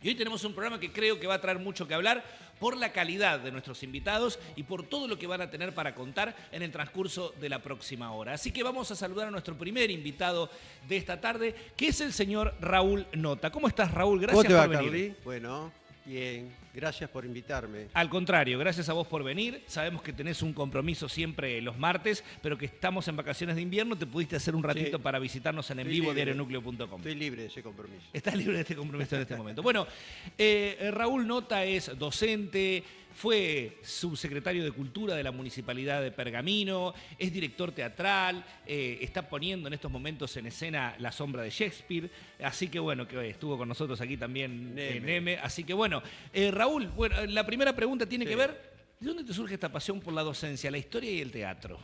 Y hoy tenemos un programa que creo que va a traer mucho que hablar por la calidad de nuestros invitados y por todo lo que van a tener para contar en el transcurso de la próxima hora. Así que vamos a saludar a nuestro primer invitado de esta tarde, que es el señor Raúl Nota. ¿Cómo estás, Raúl? Gracias por venir. Carly? Bueno, bien. Gracias por invitarme. Al contrario, gracias a vos por venir. Sabemos que tenés un compromiso siempre los martes, pero que estamos en vacaciones de invierno. Te pudiste hacer un ratito para visitarnos en vivo diarionucleo.com. Estoy libre de ese compromiso. Estás libre de este compromiso en este momento. Bueno, Raúl Nota es docente, fue subsecretario de Cultura de la Municipalidad de Pergamino, es director teatral, está poniendo en estos momentos en escena La sombra de Shakespeare, así que bueno, que estuvo con nosotros aquí también Neme. Así que bueno, Raúl, bueno, la primera pregunta tiene que ver, ¿de dónde te surge esta pasión por la docencia, la historia y el teatro?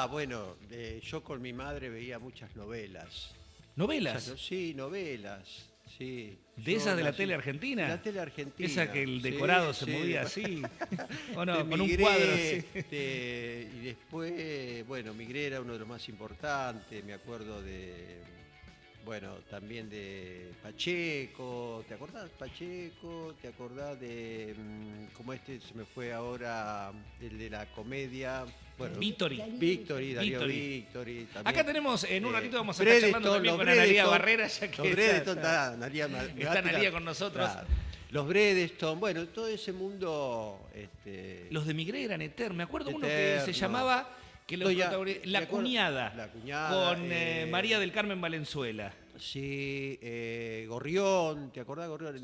Bueno, yo con mi madre veía muchas novelas. ¿Novelas? Sí, novelas. Sí. ¿De esas de la tele argentina? De la tele argentina. Esa que el decorado se movía así. ¿O no? Con Migré, un cuadro así. Y después, bueno, Migré era uno de los más importantes. Me acuerdo también de Pacheco. ¿Te acordás? Pacheco. ¿Te acordás de, como se me fue ahora, el de la comedia? Bueno, Victory, Darío Victory. Acá tenemos, en un ratito vamos a estar charlando también con Analía Barrera, ya que los Bredeston, está Analía con nosotros. Claro. Los Bredeston, bueno, todo ese mundo... Los de Migré eran eternos. Me acuerdo uno que se llamaba La Cuñada, con María del Carmen Valenzuela. Sí, Gorrión, ¿te acordás de Gorrión?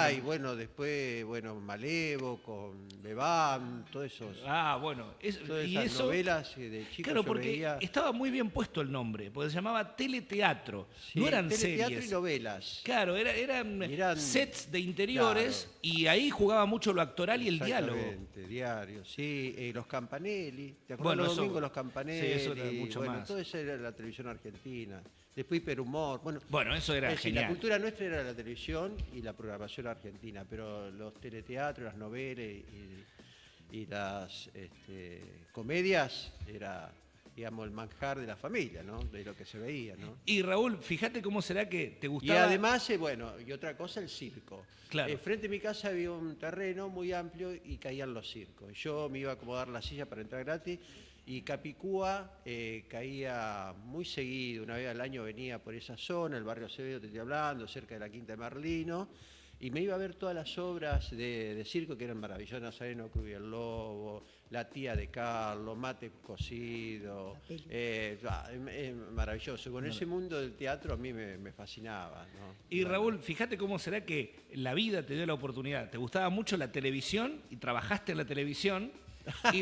Sí, bueno, después, Malevo, con Bebam, todos esos. Todas esas novelas de chicos. Claro, porque estaba muy bien puesto el nombre, porque se llamaba teleteatro, sí, no eran teleteatro series. Y novelas. Claro, eran sets de interiores, claro, y ahí jugaba mucho lo actoral y el diálogo. Diario, sí, los Campanelli, ¿te acordás los domingos los Campanelli? Sí, eso era mucho más. Todo eso era la televisión argentina. Después Hiperhumor. Bueno, eso era genial. La cultura nuestra era la televisión y la programación argentina, pero los teleteatros, las novelas y las comedias era, digamos, el manjar de la familia, ¿no? De lo que se veía, ¿no? Y Raúl, fíjate cómo será que te gustaba... Y además, y otra cosa, el circo. Claro. Frente a mi casa había un terreno muy amplio y caían los circos. Yo me iba a acomodar la silla para entrar gratis. Y Capicúa caía muy seguido, una vez al año venía por esa zona, el barrio Acevedo, te estoy hablando, cerca de la Quinta de Merlino, y me iba a ver todas las obras de circo que eran maravillosas, Nazareno Cruz y el Lobo, La tía de Carlos, Mate Cocido, maravilloso. Con ese mundo del teatro a mí me fascinaba, ¿no? Y Raúl, fíjate cómo será que la vida te dio la oportunidad, te gustaba mucho la televisión y trabajaste en la televisión.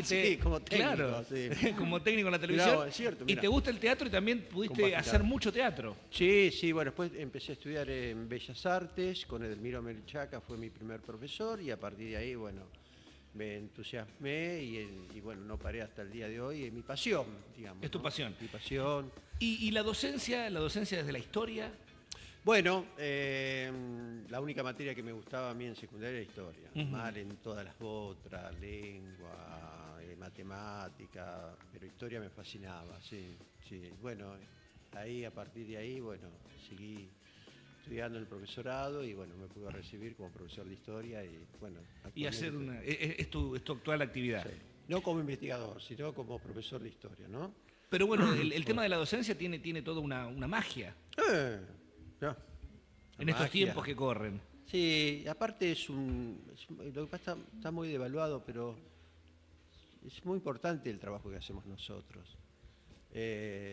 Sí, como técnico. Claro, sí. Como técnico en la televisión. Mirá, es cierto, y te gusta el teatro y también pudiste hacer mucho teatro. Sí, bueno, después empecé a estudiar en Bellas Artes, con Edelmiro Melchaca fue mi primer profesor y a partir de ahí, me entusiasmé y no paré hasta el día de hoy. Es mi pasión, digamos. Es tu pasión. Mi pasión. ¿Y la docencia desde la historia? Bueno, la única materia que me gustaba a mí en secundaria era historia. Mal en todas las otras, lengua, matemática, pero historia me fascinaba, sí. Bueno, a partir de ahí, seguí estudiando el profesorado y me pude recibir como profesor de historia y hacer es tu actual actividad. Sí. No como investigador, sino como profesor de historia, ¿no? Pero bueno, el tema de la docencia tiene toda una magia. En estos tiempos que corren. Sí, aparte lo que pasa está muy devaluado, pero es muy importante el trabajo que hacemos nosotros.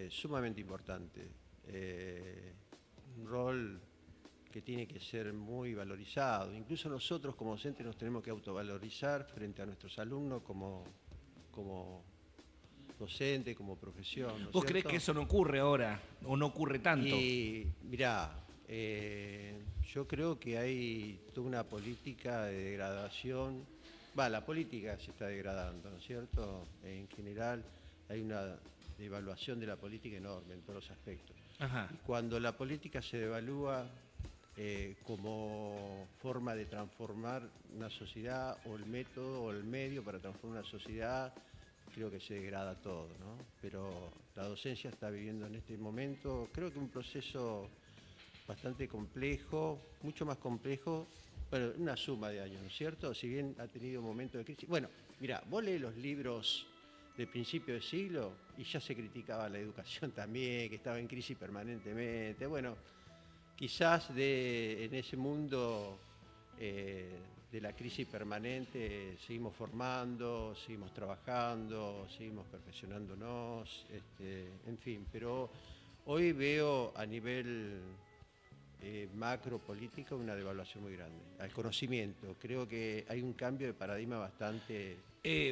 Sumamente importante. Un rol que tiene que ser muy valorizado. Incluso nosotros como docentes nos tenemos que autovalorizar frente a nuestros alumnos como docente, como profesión. ¿Vos creés que eso no ocurre ahora o no ocurre tanto? Y mirá, yo creo que hay toda una política de degradación. La política se está degradando, ¿no es cierto? En general hay una devaluación de la política enorme en todos los aspectos. Ajá. Y cuando la política se devalúa como forma de transformar una sociedad, o el método o el medio para transformar una sociedad, creo que se degrada todo, ¿no? Pero la docencia está viviendo en este momento, creo que un proceso bastante complejo, mucho más complejo, bueno, una suma de años, ¿no es cierto? Si bien ha tenido momentos de crisis. Bueno, mira, vos lees los libros de principio de siglo y ya se criticaba la educación también, que estaba en crisis permanentemente. Bueno, quizás en ese mundo de la crisis permanente seguimos formando, seguimos trabajando, seguimos perfeccionándonos, en fin, pero hoy veo a nivel macro político una devaluación muy grande al conocimiento. Creo que hay un cambio de paradigma bastante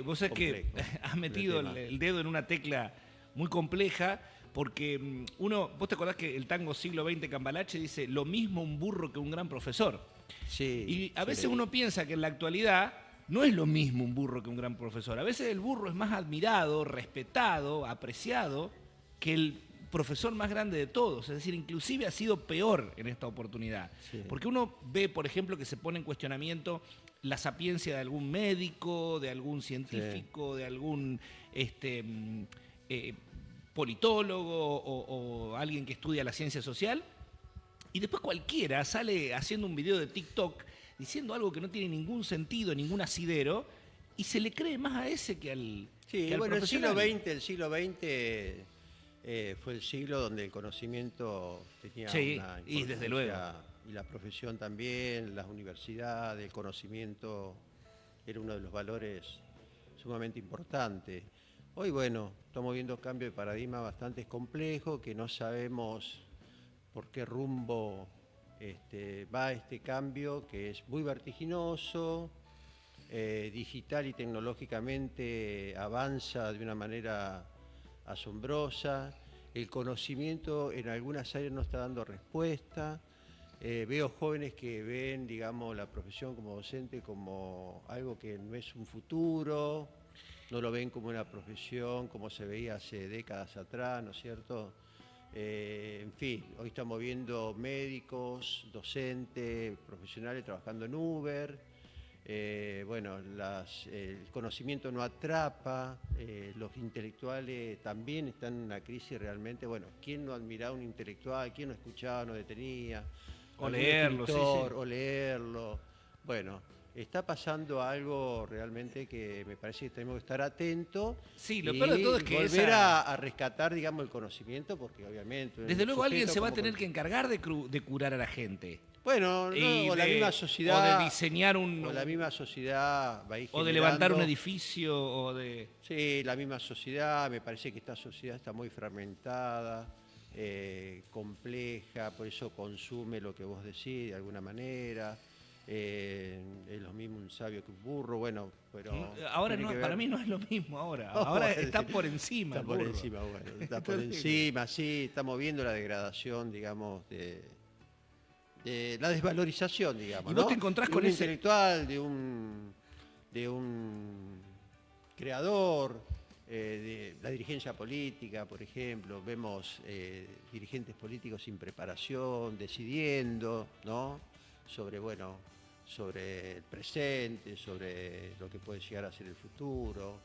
Vos sabés que complejo has en el metido tema. el dedo en una tecla muy compleja, porque vos te acordás que el tango siglo XX Cambalache dice, lo mismo un burro que un gran profesor. Sí, Y a veces sí. uno piensa que en la actualidad no es lo mismo un burro que un gran profesor. A veces el burro es más admirado, respetado, apreciado que el profesor más grande de todos. Es decir, inclusive ha sido peor en esta oportunidad. Sí. Porque uno ve, por ejemplo, que se pone en cuestionamiento la sapiencia de algún médico, de algún científico, de algún politólogo o alguien que estudia la ciencia social. Y después cualquiera sale haciendo un video de TikTok diciendo algo que no tiene ningún sentido, ningún asidero, y se le cree más a ese que al, Sí, que al bueno, profesional. el siglo XX fue el siglo donde el conocimiento tenía Sí, una y desde importancia, luego. y la profesión también, las universidades, el conocimiento era uno de los valores sumamente importantes. Hoy, bueno, estamos viendo cambios de paradigma bastante complejos, que no sabemos por qué rumbo va este cambio, que es muy vertiginoso, digital y tecnológicamente avanza de una manera asombrosa. El conocimiento en algunas áreas no está dando respuesta. Veo jóvenes que ven, digamos, la profesión como docente como algo que no es un futuro, no lo ven como una profesión como se veía hace décadas atrás, ¿no es cierto? En fin, hoy estamos viendo médicos, docentes, profesionales trabajando en Uber. Bueno, el conocimiento no atrapa, los intelectuales también están en una crisis realmente. Bueno, ¿quién no admiraba a un intelectual? ¿Quién no escuchaba, no detenía? O Algún leerlo, escritor, sí. o leerlo. Bueno, está pasando algo realmente que me parece que tenemos que estar atentos Sí, lo peor de todo y es que volver a rescatar, digamos, el conocimiento, porque obviamente... desde un luego alguien sujeto se va a como tener que encargar de curar a la gente. Bueno, no, Y o la misma o de sociedad, diseñar o la misma sociedad va a ir o de levantar un generando... edificio, o de... Sí, la misma sociedad, me parece que esta sociedad está muy fragmentada, compleja, por eso consume lo que vos decís de alguna manera. Es lo mismo un sabio que un burro, bueno, pero... Ahora tiene no, que ver- para mí no es lo mismo ahora. Ahora está por encima Está el por burro. encima, bueno, está por Terrible. encima, sí, estamos viendo la degradación, digamos, de la desvalorización, digamos, Y vos ¿no? te encontrás De con un ese... intelectual, de un creador, de la dirigencia política, por ejemplo, vemos dirigentes políticos sin preparación, decidiendo, ¿no? Sobre el presente, sobre lo que puede llegar a ser el futuro.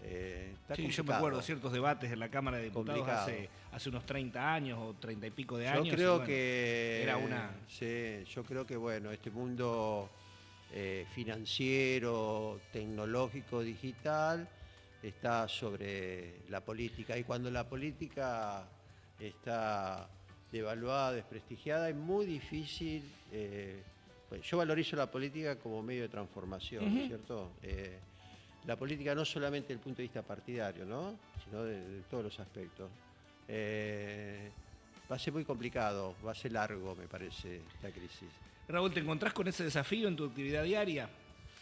Está Sí, yo me complicado. acuerdo de ciertos debates en la Cámara de Diputados Complicado. hace unos 30 años o 30 y pico de Yo años. y creo bueno, que era una... sí, yo creo que bueno, este mundo financiero, tecnológico, digital está sobre la política, y cuando la política está devaluada, desprestigiada, es muy difícil. Pues yo valorizo la política como medio de transformación, ¿no es cierto? La política no solamente desde el punto de vista partidario, ¿no? Sino de todos los aspectos. Va a ser muy complicado, va a ser largo, me parece, esta crisis. Raúl, ¿te encontrás con ese desafío en tu actividad diaria?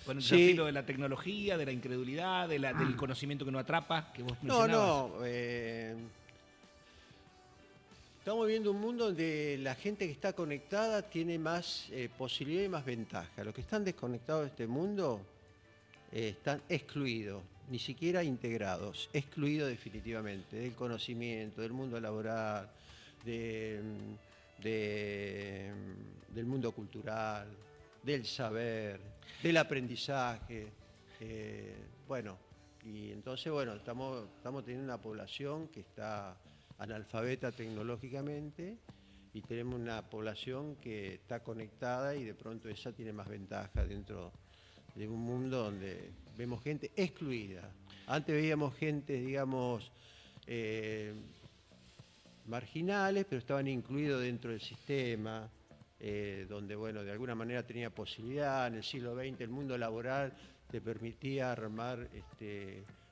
Con el Sí. desafío de la tecnología, de la incredulidad, del conocimiento que no atrapa, que vos mencionabas. No, estamos viendo un mundo donde la gente que está conectada tiene más posibilidades y más ventajas. Los que están desconectados de este mundo están excluidos, ni siquiera integrados, excluidos definitivamente del conocimiento, del mundo laboral, del mundo cultural, del saber, del aprendizaje. Bueno, y entonces, bueno, estamos teniendo una población que está analfabeta tecnológicamente, y tenemos una población que está conectada y de pronto esa tiene más ventaja dentro de un mundo donde vemos gente excluida. Antes veíamos gente, digamos, marginales, pero estaban incluidos dentro del sistema, donde, bueno, de alguna manera tenía posibilidad. En el siglo XX el mundo laboral te permitía armar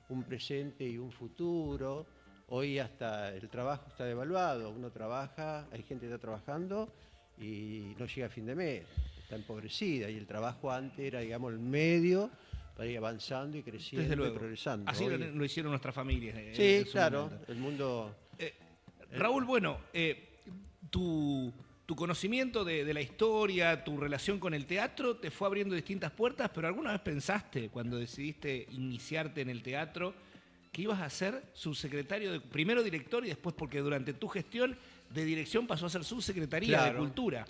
un presente y un futuro. Hoy hasta el trabajo está devaluado, uno trabaja, hay gente que está trabajando y no llega a fin de mes, está empobrecida, y el trabajo antes era, digamos, el medio para ir avanzando y creciendo. Desde luego. Y progresando. Así Hoy, lo hicieron nuestras familias. sí, en su claro, momento. el mundo... Raúl, bueno, tu conocimiento de la historia, tu relación con el teatro te fue abriendo distintas puertas, pero ¿alguna vez pensaste, cuando decidiste iniciarte en el teatro, que ibas a ser subsecretario, primero director y después, porque durante tu gestión de dirección pasó a ser subsecretaría de Claro. Cultura?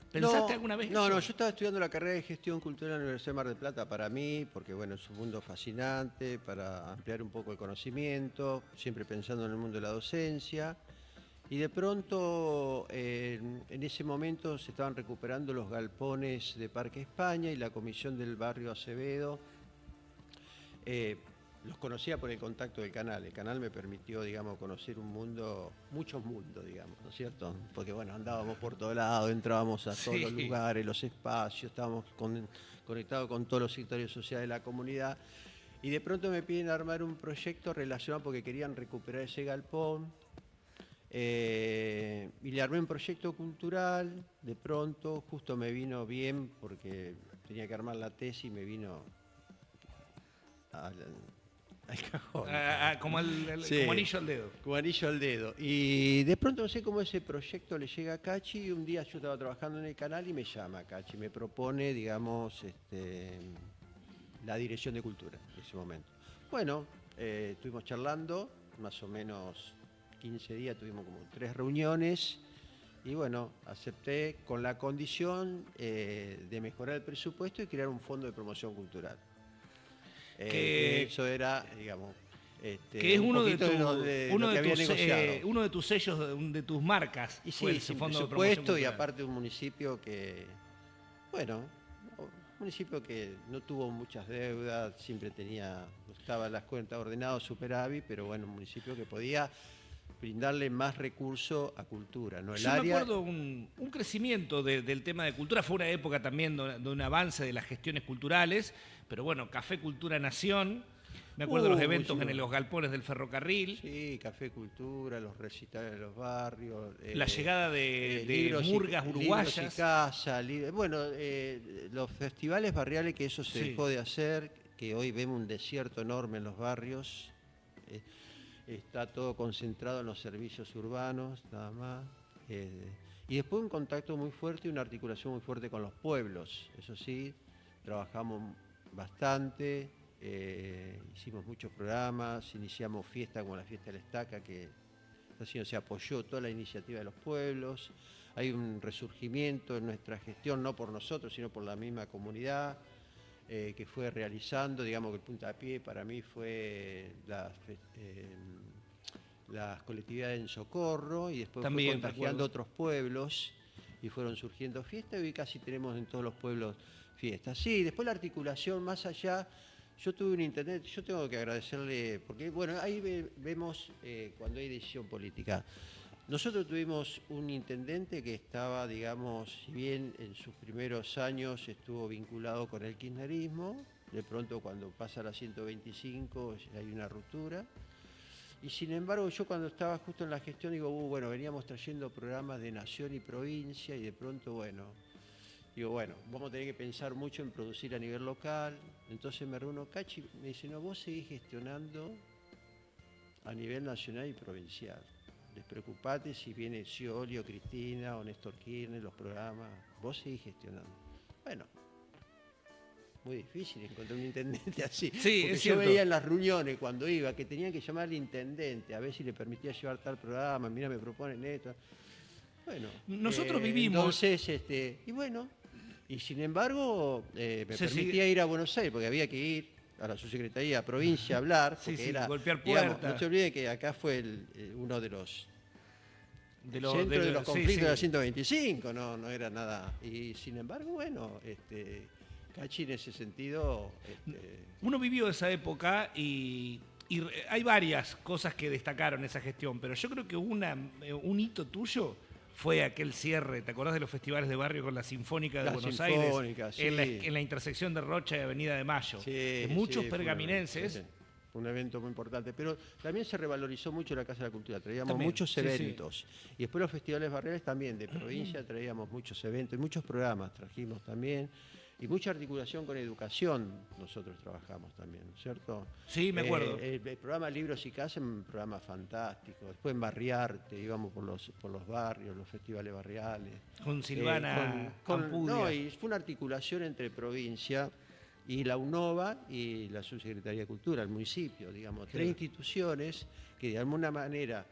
¿Pensaste alguna vez No, eso? no, yo estaba estudiando la carrera de Gestión Cultural en la Universidad de Mar del Plata para mí, porque bueno, es un mundo fascinante, para ampliar un poco el conocimiento, siempre pensando en el mundo de la docencia. Y de pronto, en ese momento se estaban recuperando los galpones de Parque España y la comisión del barrio Acevedo los conocía por el contacto del canal. El canal me permitió, digamos, conocer un mundo, muchos mundos, digamos, ¿no es cierto? Porque, bueno, andábamos por todos lados, entrábamos a todos los lugares, los espacios, estábamos conectados con todos los sectores sociales de la comunidad. Y de pronto me piden armar un proyecto relacionado porque querían recuperar ese galpón. Y le armé un proyecto cultural. De pronto, justo me vino bien porque tenía que armar la tesis y me vino al cajón. Como, Sí, como anillo al dedo. como anillo al dedo. Y de pronto no sé cómo ese proyecto le llega a Cachi, y un día yo estaba trabajando en el canal y me llama Cachi, me propone, digamos, la dirección de cultura en ese momento. Bueno, estuvimos charlando, más o menos 15 días, tuvimos como 3 reuniones, y bueno, acepté con la condición de mejorar el presupuesto y crear un fondo de promoción cultural. Que eso era, digamos, que es uno de, lo que había negociado. uno de tus sellos, de tus marcas. Y fue sí, ese sin fondo de presupuesto promoción y cultural. aparte un municipio que, bueno, un municipio que no tuvo muchas deudas, siempre estaba las cuentas ordenadas, superávit, pero bueno, un municipio que podía brindarle más recursos a cultura, ¿no? Yo me acuerdo un crecimiento del tema de cultura, fue una época también de un avance de las gestiones culturales, pero bueno, Café Cultura Nación, me acuerdo de los eventos en los galpones del ferrocarril. Sí, Café Cultura, los recitales de los barrios. La llegada de libros murgas uruguayas. Libros y casa, bueno, los festivales barriales, que eso se dejó de hacer, que hoy vemos un desierto enorme en los barrios. Está todo concentrado en los servicios urbanos, nada más. Y después un contacto muy fuerte y una articulación muy fuerte con los pueblos. Eso sí, trabajamos bastante, hicimos muchos programas, iniciamos fiestas como la Fiesta de la Estaca, que se apoyó toda la iniciativa de los pueblos. Hay un resurgimiento en nuestra gestión, no por nosotros, sino por la misma comunidad, que fue realizando, digamos que el puntapié para mí fue las colectividades en Socorro, y después también, fue contagiando otros pueblos y fueron surgiendo fiestas, y hoy casi tenemos en todos los pueblos fiestas. Sí, después la articulación más allá, yo tuve un intendente, yo tengo que agradecerle, porque bueno, ahí vemos cuando hay decisión política. Nosotros tuvimos un intendente que estaba, digamos, si bien en sus primeros años estuvo vinculado con el kirchnerismo, de pronto cuando pasa la 125 hay una ruptura. Y sin embargo, yo cuando estaba justo en la gestión, digo, bueno, veníamos trayendo programas de nación y provincia, y de pronto, bueno, vamos a tener que pensar mucho en producir a nivel local. Entonces me reúno Cachi, me dice, no, vos seguís gestionando a nivel nacional y provincial. Despreocupate si viene Scioli o Cristina o Néstor Kirchner, los programas, vos seguís gestionando. Bueno, muy difícil encontrar un intendente así. Sí, porque es yo cierto. veía en las reuniones cuando iba que tenían que llamar al intendente a ver si le permitía llevar tal programa, mira, me proponen esto. Bueno, nosotros vivimos. Entonces, y bueno, y sin embargo, me permitía ir a Buenos Aires, porque había que ir a la subsecretaría, a provincia, a hablar, porque era, golpear digamos, puertas. no se olvide que acá fue uno de centro de los sí, conflictos sí. de la 125, no era nada. Y sin embargo, bueno, Cachi en ese sentido... Uno vivió esa época y hay varias cosas que destacaron esa gestión, pero yo creo que un hito tuyo fue aquel cierre, ¿te acordás de los festivales de barrio con la Sinfónica de La Buenos Sinfónica, Aires? sí. En la intersección de Rocha y Avenida de Mayo. Sí, De muchos sí, pergaminenses. Fue un evento muy importante, pero también se revalorizó mucho la Casa de la Cultura, traíamos También, muchos sí, eventos. Y después los festivales barriales también, de provincia traíamos muchos eventos y muchos programas trajimos también. Y mucha articulación con educación nosotros trabajamos también, ¿no es cierto? Sí, me acuerdo. El programa Libros y Casa es un programa fantástico. Después en Barriarte, íbamos por los barrios, los festivales barriales. Con Silvana Ampudia. No, y fue una articulación entre provincia y la UNOVA y la Subsecretaría de Cultura, el municipio, digamos. Claro. 3 instituciones que de alguna manera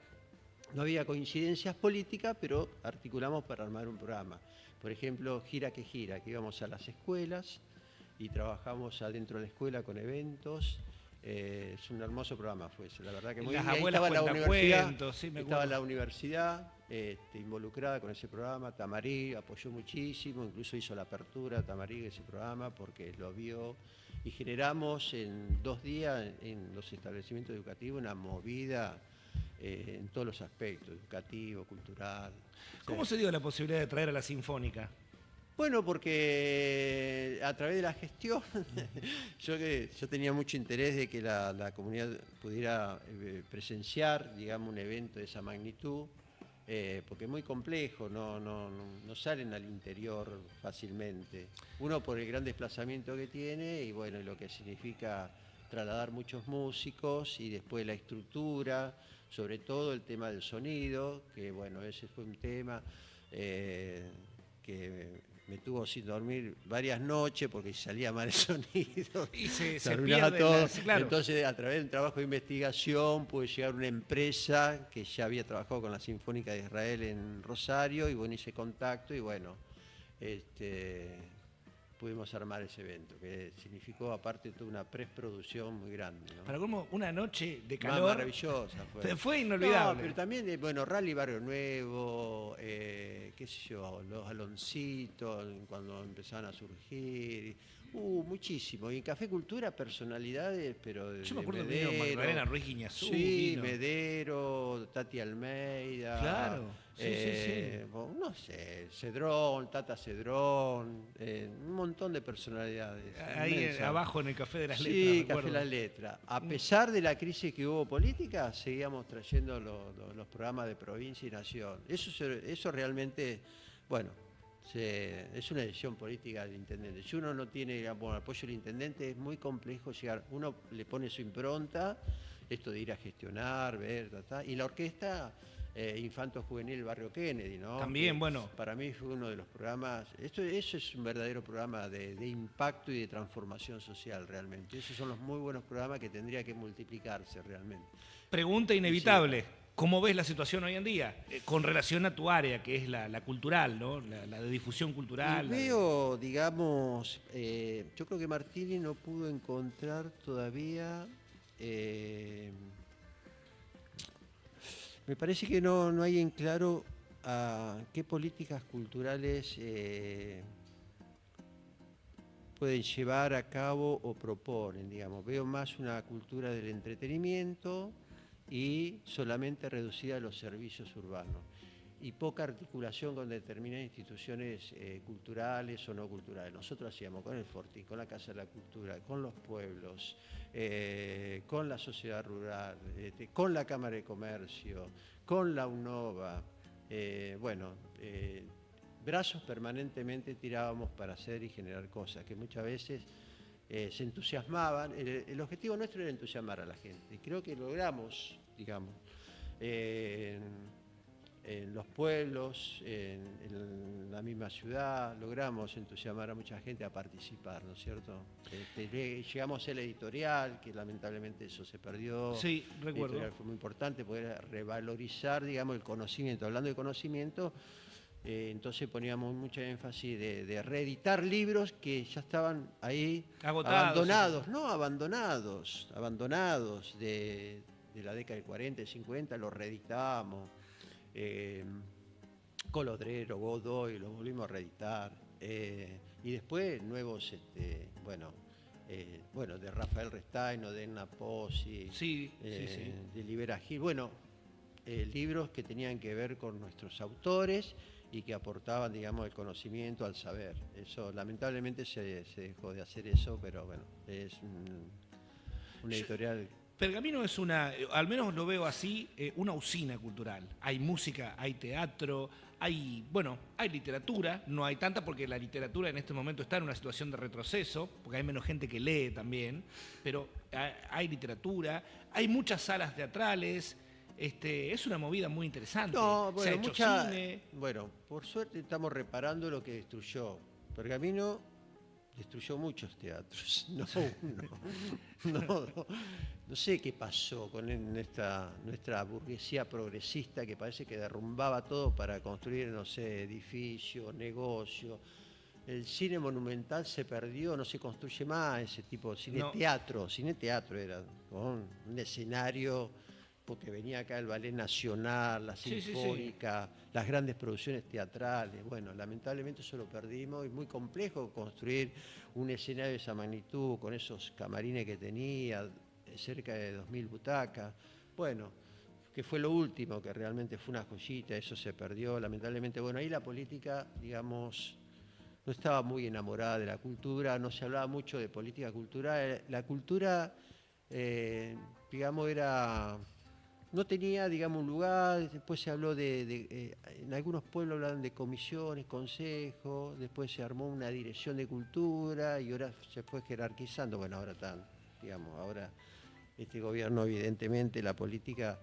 no había coincidencias políticas, pero articulamos para armar un programa. Por ejemplo, Gira que Gira, que íbamos a las escuelas y trabajamos adentro de la escuela con eventos. Es un hermoso programa fue ese, la verdad que muy Las bien. Ahí abuelas estaba la cuentan universidad, cuentos, sí, me estaba acuerdo. la universidad involucrada con ese programa. Tamarí apoyó muchísimo, incluso hizo la apertura Tamarí de ese programa porque lo vio. Y generamos en 2 días en los establecimientos educativos una movida en todos los aspectos, educativo, cultural. ¿Cómo se dio la posibilidad de traer a la Sinfónica? Bueno, porque a través de la gestión, yo tenía mucho interés de que la comunidad pudiera presenciar, digamos, un evento de esa magnitud, porque es muy complejo, no salen al interior fácilmente. Uno por el gran desplazamiento que tiene y bueno, lo que significa trasladar muchos músicos y después la estructura, sobre todo el tema del sonido, que bueno, ese fue un tema que me tuvo sin dormir varias noches porque salía mal el sonido. Y se arruinaba pierde todo. claro. Entonces, a través del trabajo de investigación, pude llegar a una empresa que ya había trabajado con la Sinfónica de Israel en Rosario, y bueno, hice contacto y bueno, pudimos armar ese evento, que significó aparte toda una preproducción muy grande, ¿no? Para como una noche de calor. Maravillosa fue. Fue inolvidable. No, pero también, bueno, Rally Barrio Nuevo, qué sé yo, los Aloncitos, cuando empezaban a surgir. Muchísimo. Y en Café Cultura, personalidades, pero Yo me acuerdo que vino Magdalena Ruiz Guiñazú. Sí, vino. Medero, Tati Almeida. Claro, sí. No sé, Cedrón, Tata Cedrón, un montón de personalidades. Ahí inmensas. Abajo en el Café de las Letras. Sí, me Café acuerdo. Las Letras. A pesar de la crisis que hubo política, seguíamos trayendo los programas de provincia y nación. Eso realmente, bueno, es una decisión política del intendente. Si uno no tiene, digamos, apoyo del intendente, es muy complejo llegar. Uno le pone su impronta, esto de ir a gestionar, ver, y la orquesta Infanto Juvenil Barrio Kennedy, ¿no? También, Que bueno. para mí fue uno de los programas. Eso es un verdadero programa de impacto y de transformación social, realmente. Esos son los muy buenos programas que tendría que multiplicarse realmente. Pregunta inevitable. ¿Cómo ves la situación hoy en día? Con relación a tu área, que es la cultural, ¿no? La de difusión cultural. Y veo, digamos, yo creo que Martini no pudo encontrar todavía. Me parece que no hay en claro a qué políticas culturales pueden llevar a cabo o proponen, digamos. Veo más una cultura del entretenimiento y solamente reducida a los servicios urbanos, y poca articulación con determinadas instituciones culturales o no culturales. Nosotros hacíamos con el Fortín, con la Casa de la Cultura, con los pueblos, con la sociedad rural, con la Cámara de Comercio, con la UNOVA, brazos permanentemente tirábamos para hacer y generar cosas que muchas veces se entusiasmaban. El objetivo nuestro era entusiasmar a la gente y creo que logramos, digamos, en los pueblos, en la misma ciudad, logramos entusiasmar a mucha gente a participar, ¿no es cierto? Llegamos a ser la editorial, que lamentablemente eso se perdió. Sí, recuerdo. La editorial fue muy importante poder revalorizar, digamos, el conocimiento. Hablando de conocimiento, entonces poníamos mucho énfasis de reeditar libros que ya estaban ahí Agotados. abandonados de la década del 40, del 50, los reeditamos. Colodrero, Godoy, lo volvimos a reeditar. Y después nuevos, de Rafael Restaino, de Enna Pozzi, Sí, sí, sí. de Libera Gil. Bueno, libros que tenían que ver con nuestros autores y que aportaban, digamos, el conocimiento al saber. Eso, lamentablemente se dejó de hacer eso, pero bueno, es una editorial. Pergamino es una, al menos lo veo así, una usina cultural. Hay música, hay teatro, hay literatura, no hay tanta porque la literatura en este momento está en una situación de retroceso, porque hay menos gente que lee también, pero hay literatura, hay muchas salas teatrales, es una movida muy interesante. No, Se ha bueno, hecho cine. bueno, por suerte estamos reparando lo que destruyó. Pergamino destruyó muchos teatros, no uno. No sé qué pasó con nuestra burguesía progresista que parece que derrumbaba todo para construir, no sé, edificios, negocios. El cine monumental se perdió, no se construye más ese tipo de cine-teatro. Cine-teatro era con un escenario, porque venía acá el Ballet Nacional, la Sinfónica, las grandes producciones teatrales. Bueno, lamentablemente eso lo perdimos. Es muy complejo construir un escenario de esa magnitud con esos camarines que tenía, cerca de 2.000 butacas. Bueno, que fue lo último, que realmente fue una joyita, eso se perdió, lamentablemente. Bueno, ahí la política, digamos, no estaba muy enamorada de la cultura, no se hablaba mucho de política cultural. La cultura, digamos, no tenía, digamos, un lugar. Después se habló en algunos pueblos hablaban de comisiones, consejos, después se armó una dirección de cultura y ahora se fue jerarquizando. Bueno, ahora ahora este gobierno, evidentemente, la política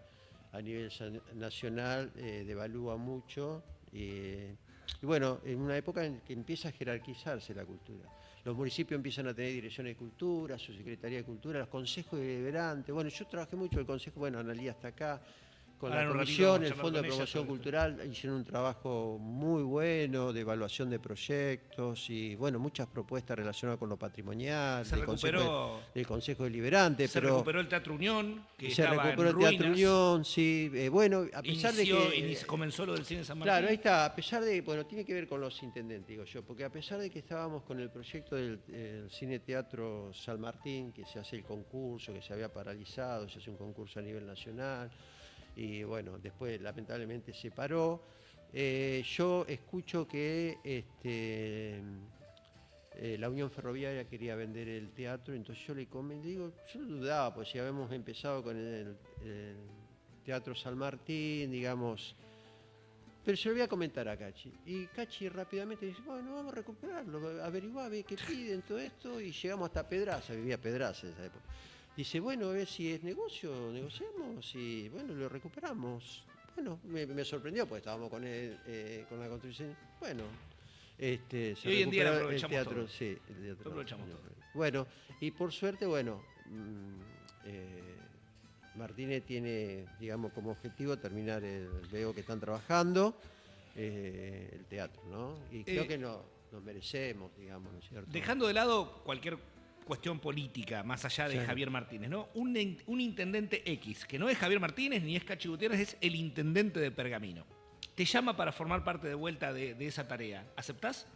a nivel nacional devalúa mucho. Y bueno, en una época en que empieza a jerarquizarse la cultura. Los municipios empiezan a tener direcciones de cultura, su Secretaría de Cultura, los consejos deliberantes. Bueno, yo trabajé mucho en el consejo, bueno, Analía está acá, con la comisión, el Fondo de Promoción Cultural, hicieron un trabajo muy bueno de evaluación de proyectos y, bueno, muchas propuestas relacionadas con lo patrimonial, del Consejo Deliberante. Se recuperó el Teatro Unión, que se estaba recuperó en el Teatro ruinas. Unión, sí. Bueno, a pesar de que... comenzó lo del cine San Martín. Claro, ahí está, a pesar de, bueno, tiene que ver con los intendentes, digo yo, porque a pesar de que estábamos con el proyecto del Cine Teatro San Martín, que se hace el concurso, que se había paralizado, se hace un concurso a nivel nacional, y bueno, después lamentablemente se paró. Yo escucho que la Unión Ferroviaria quería vender el teatro, entonces yo le digo, yo no dudaba, pues si habíamos empezado con el Teatro San Martín, digamos. Pero se lo voy a comentar a Cachi. Y Cachi rápidamente dice, bueno, vamos a recuperarlo, averiguar, ver qué piden, todo esto, y llegamos hasta Pedraza, vivía Pedraza en esa época. Dice, bueno, a ver si es negocio, negociamos y bueno, lo recuperamos. Bueno, me sorprendió porque estábamos con la construcción. Bueno, se y hoy en día recuperó el teatro, todo. Sí, el teatro. Aprovechamos todo. Bueno, y por suerte, bueno, Martínez tiene, digamos, como objetivo terminar veo que están trabajando el teatro, ¿no? Y creo que nos merecemos, digamos, ¿no es cierto? Dejando de lado cualquier cuestión política, más allá de Javier Martínez, ¿no? Un intendente X, que no es Javier Martínez ni es Cachi Gutiérrez, es el intendente de Pergamino. Te llama para formar parte de vuelta de esa tarea. ¿Aceptás?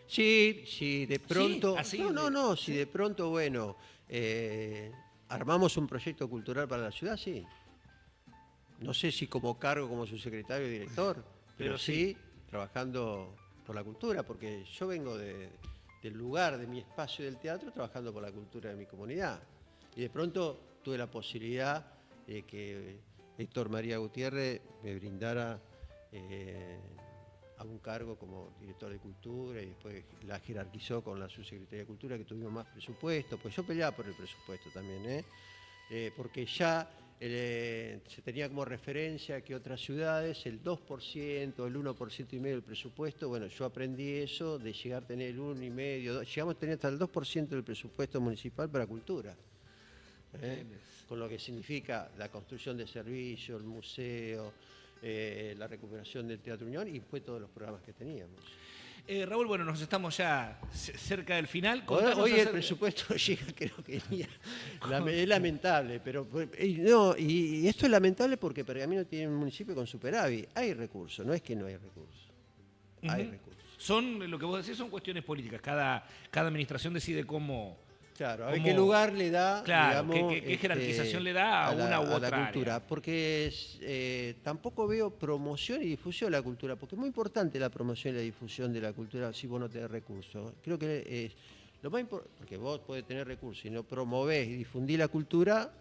Sí, de pronto. ¿Sí? Si de pronto, bueno, armamos un proyecto cultural para la ciudad, sí. No sé si como cargo, como su secretario y director, pero sí trabajando por la cultura, porque yo vengo del lugar, de mi espacio del teatro, trabajando por la cultura de mi comunidad. Y de pronto tuve la posibilidad de que Héctor María Gutiérrez me brindara a un cargo como director de cultura y después la jerarquizó con la subsecretaría de cultura, que tuvimos más presupuesto. Pues yo peleaba por el presupuesto también, porque ya se tenía como referencia que otras ciudades el 2%, el 1,5% del presupuesto. Bueno, yo aprendí eso de llegar a tener el 1,5%, llegamos a tener hasta el 2% del presupuesto municipal para cultura. Con lo que significa la construcción de servicios, el museo, la recuperación del Teatro Unión y después todos los programas que teníamos. Raúl, bueno, nos estamos ya cerca del final. Hoy el presupuesto llega, creo que es lamentable, pero no, y esto es lamentable porque Pergamino tiene un municipio con superávit. Hay recursos, no es que no hay recursos. Hay recursos. Son, lo que vos decís, son cuestiones políticas. Cada administración decide cómo. Claro, a ver qué lugar le da, claro, digamos, qué jerarquización le da a una u otra la cultura. área. Porque tampoco veo promoción y difusión de la cultura, porque es muy importante la promoción y la difusión de la cultura si vos no tenés recursos. Creo que lo más importante, porque vos podés tener recursos y no promovés y difundís la cultura,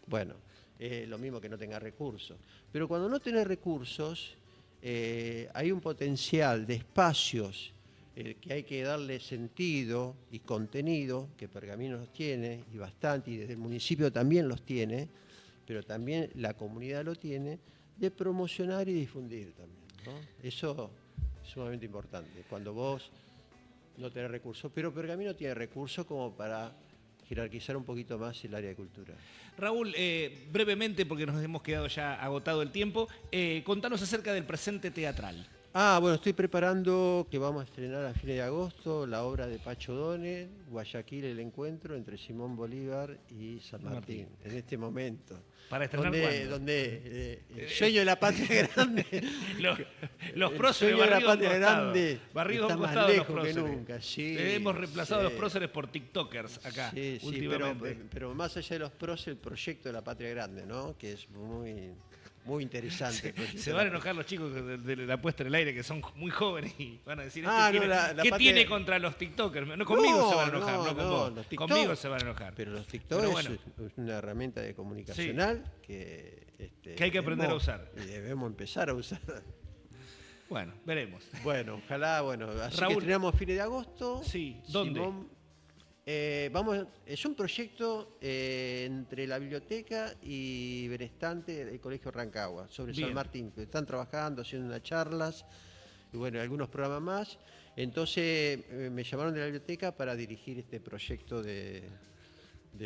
bueno, lo mismo que no tengas recursos. Pero cuando no tenés recursos, hay un potencial de espacios que hay que darle sentido y contenido, que Pergamino los tiene, y bastante, y desde el municipio también los tiene, pero también la comunidad lo tiene, de promocionar y difundir también, ¿no? Eso es sumamente importante, cuando vos no tenés recursos, pero Pergamino tiene recursos como para jerarquizar un poquito más el área de cultura. Raúl, brevemente, porque nos hemos quedado ya agotado el tiempo, contanos acerca del presente teatral. Bueno, estoy preparando que vamos a estrenar a fines de agosto la obra de Pacho Donel, Guayaquil, el encuentro entre Simón Bolívar y San Martín, en este momento. ¿Para estrenar cuándo? Donde el sueño de la patria grande, los próceres barridos a un costado de los próceres. Que nunca, sí. Hemos reemplazado a los próceres por tiktokers acá, últimamente. Pero más allá de los próceres, el proyecto de la patria grande, ¿no? Que es muy interesante. Se van a enojar los chicos de la puesta en el aire, que son muy jóvenes, y van a decir, ¿qué patria... tiene contra los tiktokers? No, conmigo se van a enojar, no con vos. Conmigo se van a enojar. Pero los tiktokers es una herramienta de comunicacional que hay que aprender a usar. Y debemos empezar a usar. Bueno, veremos. Bueno, ojalá, así Raúl, que estrenamos fines de agosto. Sí, ¿dónde? Es un proyecto entre la biblioteca y Benestante del Colegio Rancagua, sobre San Martín, que están trabajando, haciendo unas charlas y bueno, algunos programas más. Entonces me llamaron de la biblioteca para dirigir este proyecto de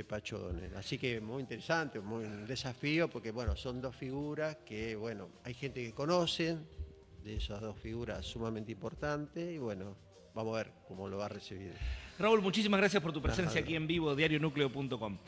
Pacho Donel. Así que muy interesante, muy un desafío, porque bueno, son dos figuras que bueno, hay gente que conocen de esas dos figuras sumamente importantes y bueno, vamos a ver cómo lo va a recibir. Raúl, muchísimas gracias por tu presencia aquí en vivo, diarionúcleo.com.